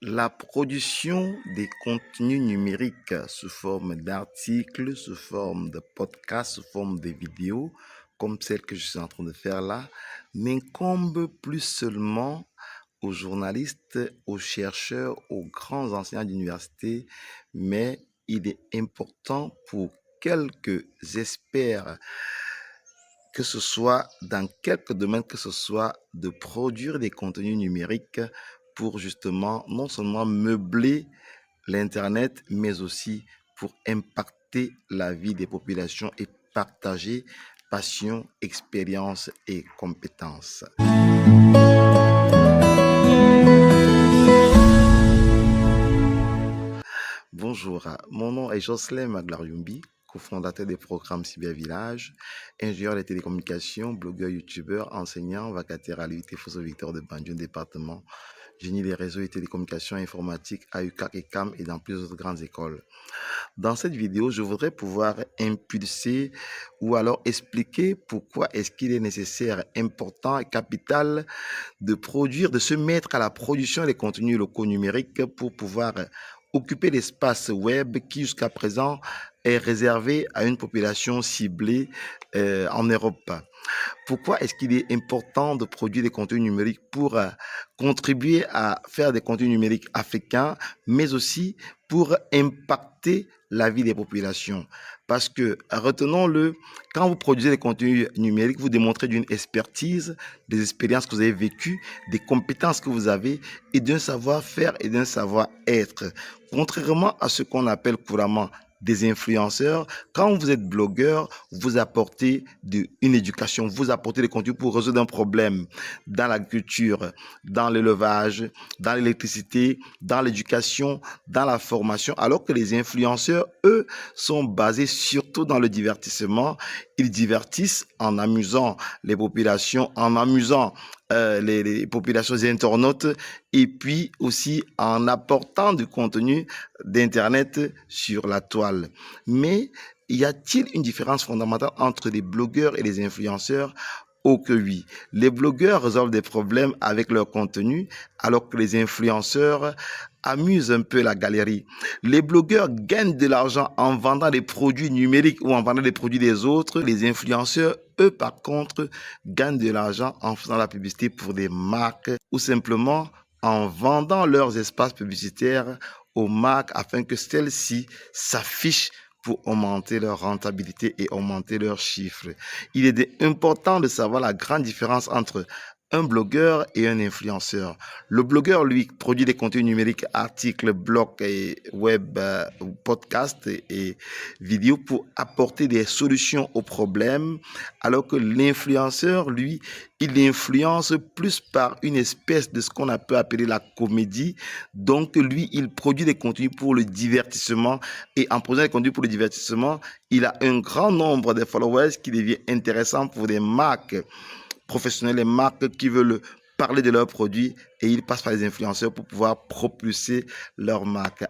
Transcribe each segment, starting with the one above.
La production des contenus numériques sous forme d'articles, sous forme de podcasts, sous forme de vidéos, comme celle que je suis en train de faire là, n'incombe plus seulement aux journalistes, aux chercheurs, aux grands enseignants d'université, mais il est important pour quelques experts, que ce soit dans quelques domaines que ce soit, de produire des contenus numériques pour justement non seulement meubler l'Internet, mais aussi pour impacter la vie des populations et partager passion, expérience et compétences. Bonjour, mon nom est Jocelyn Maglariumbi, cofondateur des programmes Cybervillage, ingénieur des télécommunications, blogueur, youtubeur, enseignant, vacataire à l'UT Fosso Victor de Banjul, département, génie des réseaux et télécommunications informatiques à UCAC et CAM et dans plusieurs autres grandes écoles. Dans cette vidéo, je voudrais pouvoir impulser ou alors expliquer pourquoi est-ce qu'il est nécessaire, important et capital de produire, de se mettre à la production des contenus locaux numériques pour pouvoir occuper l'espace web qui jusqu'à présent est réservé à une population ciblée en Europe. Pourquoi est-ce qu'il est important de produire des contenus numériques pour contribuer à faire des contenus numériques africains, mais aussi pour impacter la vie des populations? Parce que, retenons-le, quand vous produisez des contenus numériques, vous démontrez d'une expertise, des expériences que vous avez vécues, des compétences que vous avez et d'un savoir-faire et d'un savoir-être. Contrairement à ce qu'on appelle couramment des influenceurs, quand vous êtes blogueur, vous apportez une éducation, vous apportez des contenus pour résoudre un problème dans l'agriculture, dans l'élevage, dans l'électricité, dans l'éducation, dans la formation, alors que les influenceurs, eux, sont basés surtout dans le divertissement. Ils divertissent en amusant les populations, en amusant les populations internautes et puis aussi en apportant du contenu d'Internet sur la toile. Mais y a-t-il une différence fondamentale entre les blogueurs et les influenceurs? Oh que oui. Les blogueurs résolvent des problèmes avec leur contenu, alors que les influenceurs amusent un peu la galerie. Les blogueurs gagnent de l'argent en vendant des produits numériques ou en vendant des produits des autres. Les influenceurs, eux, par contre, gagnent de l'argent en faisant la publicité pour des marques ou simplement en vendant leurs espaces publicitaires aux marques afin que celles-ci s'affichent pour augmenter leur rentabilité et augmenter leurs chiffres. Il est important de savoir la grande différence entre un blogueur et un influenceur. Le blogueur, lui, produit des contenus numériques, articles, blogs et web, podcasts et vidéos pour apporter des solutions aux problèmes, alors que l'influenceur, lui, il influence plus par une espèce de ce qu'on peut appeler la comédie. Donc, lui, il produit des contenus pour le divertissement et en produisant des contenus pour le divertissement, il a un grand nombre de followers qui devient intéressant pour des marques professionnels, les marques qui veulent parler de leurs produits et ils passent par les influenceurs pour pouvoir propulser leur marque.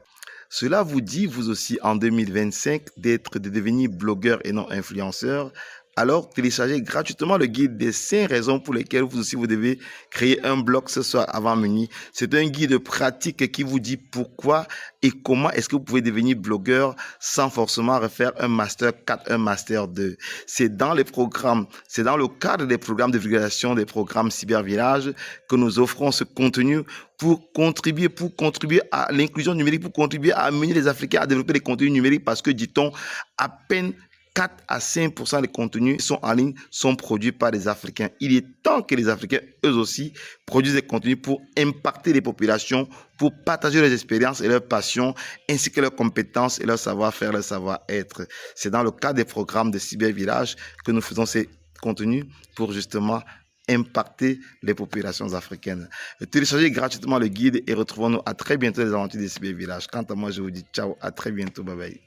Cela vous dit, vous aussi, en 2025, de devenir blogueur et non influenceur. Alors, téléchargez gratuitement le guide des 5 raisons pour lesquelles vous aussi vous devez créer un blog ce soir avant minuit. C'est un guide pratique qui vous dit pourquoi et comment est-ce que vous pouvez devenir blogueur sans forcément refaire un master 4, un master 2. C'est dans les programmes, c'est dans le cadre des programmes de vulgarisation des programmes Cybervillage que nous offrons ce contenu pour contribuer à l'inclusion numérique, pour contribuer à amener les Africains à développer des contenus numériques parce que, dit-on, à peine 4 à 5% des contenus qui sont en ligne sont produits par des Africains. Il est temps que les Africains, eux aussi, produisent des contenus pour impacter les populations, pour partager leurs expériences et leurs passions, ainsi que leurs compétences et leur savoir-faire, leur savoir-être. C'est dans le cadre des programmes de Cybervillage que nous faisons ces contenus pour justement impacter les populations africaines. Téléchargez gratuitement le guide et retrouvons-nous à très bientôt les aventures des Cybervillages. Quant à moi, je vous dis ciao, à très bientôt, bye bye.